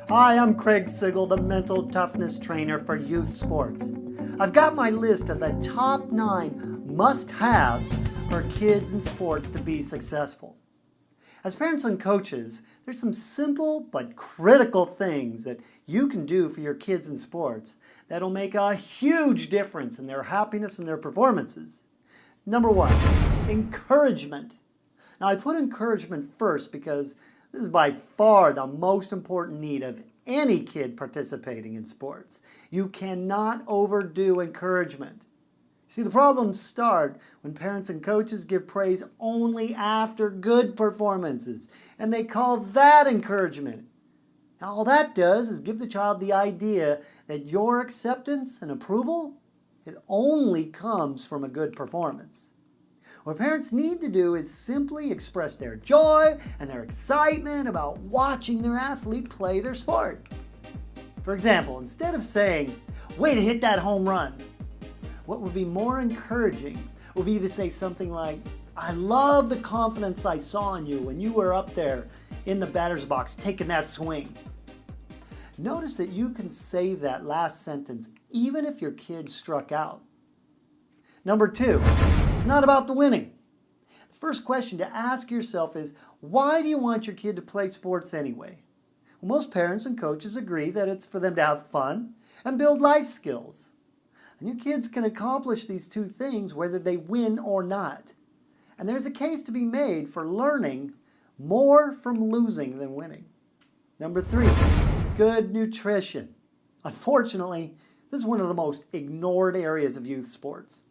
Hi, I'm Craig Sigl, the mental toughness trainer for youth sports. I've got my list of the top 9 must-haves for kids in sports to be successful. As parents and coaches, there's some simple but critical things that you can do for your kids in sports that'll make a huge difference in their happiness and their performances. Number 1, encouragement. Now, I put encouragement first because this is by far the most important need of any kid participating in sports. You cannot overdo encouragement. See, the problems start when parents and coaches give praise only after good performances, and they call that encouragement. Now, all that does is give the child the idea that your acceptance and approval, it only comes from a good performance. What parents need to do is simply express their joy and their excitement about watching their athlete play their sport. For example, instead of saying, "Way to hit that home run," what would be more encouraging would be to say something like, "I love the confidence I saw in you when you were up there in the batter's box taking that swing." Notice that you can say that last sentence even if your kid struck out. Number 2, it's not about the winning. The first question to ask yourself is, why do you want your kid to play sports anyway? Well, most parents and coaches agree that it's for them to have fun and build life skills. And your kids can accomplish these two things whether they win or not. And there's a case to be made for learning more from losing than winning. Number 3, good nutrition. Unfortunately, this is one of the most ignored areas of youth sports.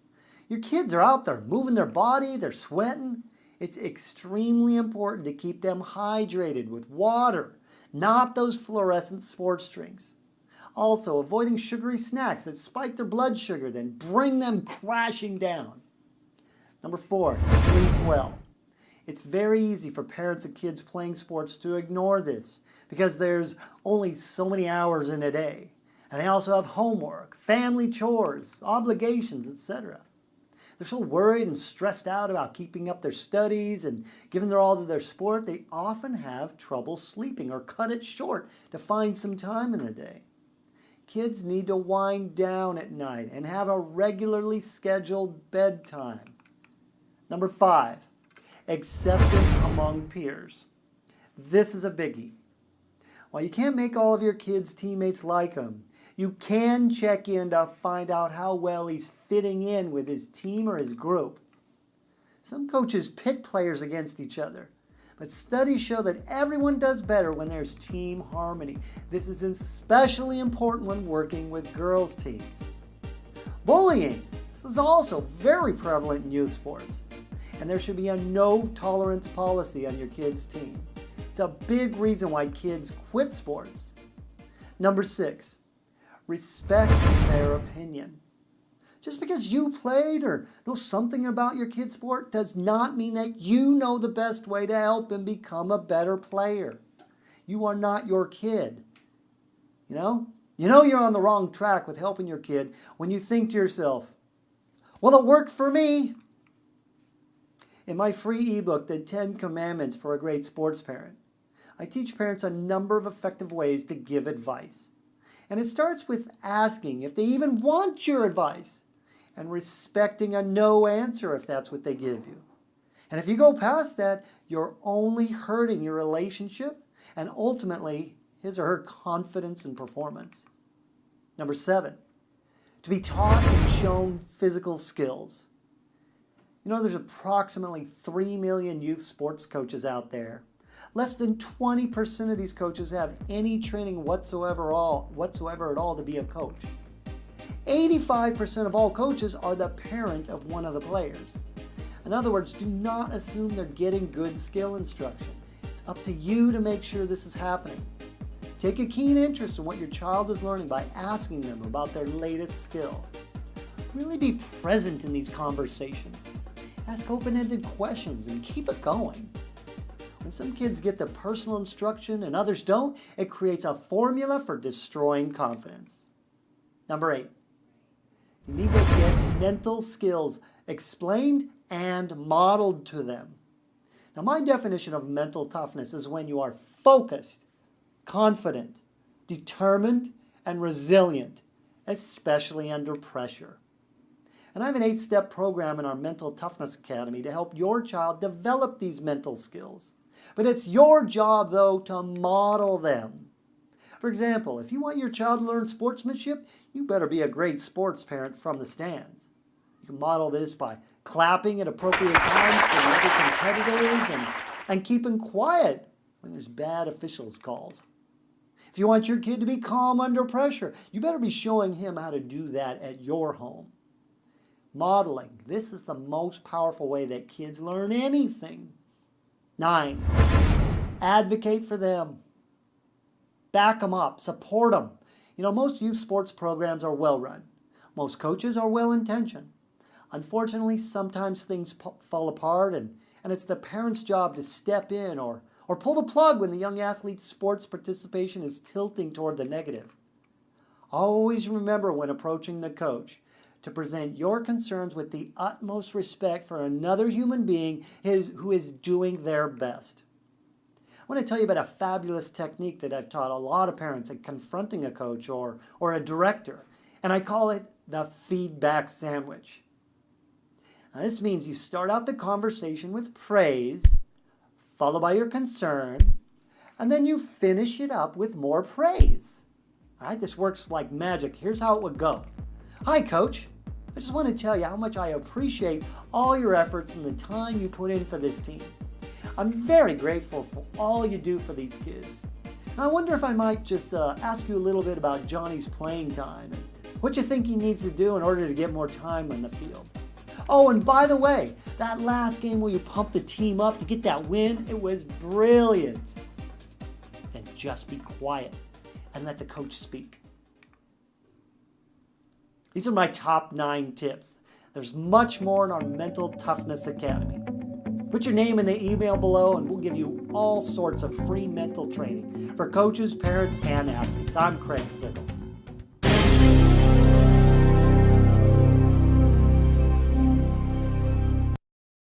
Your kids are out there moving their body, they're sweating. It's extremely important to keep them hydrated with water, not those fluorescent sports drinks. Also, avoiding sugary snacks that spike their blood sugar, then bring them crashing down. Number 4, sleep well. It's very easy for parents and kids playing sports to ignore this because there's only so many hours in a day. And they also have homework, family chores, obligations, etc. They're so worried and stressed out about keeping up their studies and giving their all to their sport, they often have trouble sleeping or cut it short to find some time in the day. Kids need to wind down at night and have a regularly scheduled bedtime. Number 5, acceptance among peers. This is a biggie. While you can't make all of your kids' teammates like him, you can check in to find out how well he's fitting in with his team or his group. Some coaches pit players against each other, but studies show that everyone does better when there's team harmony. This is especially important when working with girls' teams. Bullying. This is also very prevalent in youth sports, and there should be a no-tolerance policy on your kids' team. It's a big reason why kids quit sports. Number 6, respect their opinion. Just because you played or know something about your kid's sport does not mean that you know the best way to help him become a better player. You are not your kid. You know you're on the wrong track with helping your kid when you think to yourself, "Well, it worked for me." In my free ebook, The 10 Commandments for a Great Sports Parent, I teach parents a number of effective ways to give advice. And it starts with asking if they even want your advice and respecting a no answer if that's what they give you. And if you go past that, you're only hurting your relationship and ultimately his or her confidence and performance. Number 7, to be taught and shown physical skills. There's approximately 3 million youth sports coaches out there. Less than 20% of these coaches have any training whatsoever at all to be a coach. 85% of all coaches are the parent of one of the players. In other words, do not assume they're getting good skill instruction. It's up to you to make sure this is happening. Take a keen interest in what your child is learning by asking them about their latest skill. Really be present in these conversations. Ask open-ended questions and keep it going. When some kids get the personal instruction and others don't, it creates a formula for destroying confidence. Number 8, you need to get mental skills explained and modeled to them. Now, my definition of mental toughness is when you are focused, confident, determined, and resilient, especially under pressure. And I have an 8-step program in our Mental Toughness Academy to help your child develop these mental skills. But it's your job, though, to model them. For example, if you want your child to learn sportsmanship, you better be a great sports parent from the stands. You can model this by clapping at appropriate times for the other competitors and keeping quiet when there's bad officials' calls. If you want your kid to be calm under pressure, you better be showing him how to do that at your home. Modeling. This is the most powerful way that kids learn anything. 9. Advocate for them. Back them up. Support them. Most youth sports programs are well run. Most coaches are well intentioned. Unfortunately, sometimes things fall apart and it's the parent's job to step in or pull the plug when the young athlete's sports participation is tilting toward the negative. Always remember when approaching the coach to present your concerns with the utmost respect for another human being who is doing their best. I want to tell you about a fabulous technique that I've taught a lot of parents in confronting a coach or a director, and I call it the feedback sandwich. Now, this means you start out the conversation with praise, followed by your concern, and then you finish it up with more praise. All right, this works like magic. Here's how it would go. Hi, Coach. I just want to tell you how much I appreciate all your efforts and the time you put in for this team. I'm very grateful for all you do for these kids. I wonder if I might just ask you a little bit about Johnny's playing time and what you think he needs to do in order to get more time on the field. Oh, and by the way, that last game where you pumped the team up to get that win, it was brilliant. Then just be quiet and let the coach speak. These are my top 9 tips. There's much more in our Mental Toughness Academy. Put your name in the email below and we'll give you all sorts of free mental training for coaches, parents, and athletes. I'm Craig Sigl.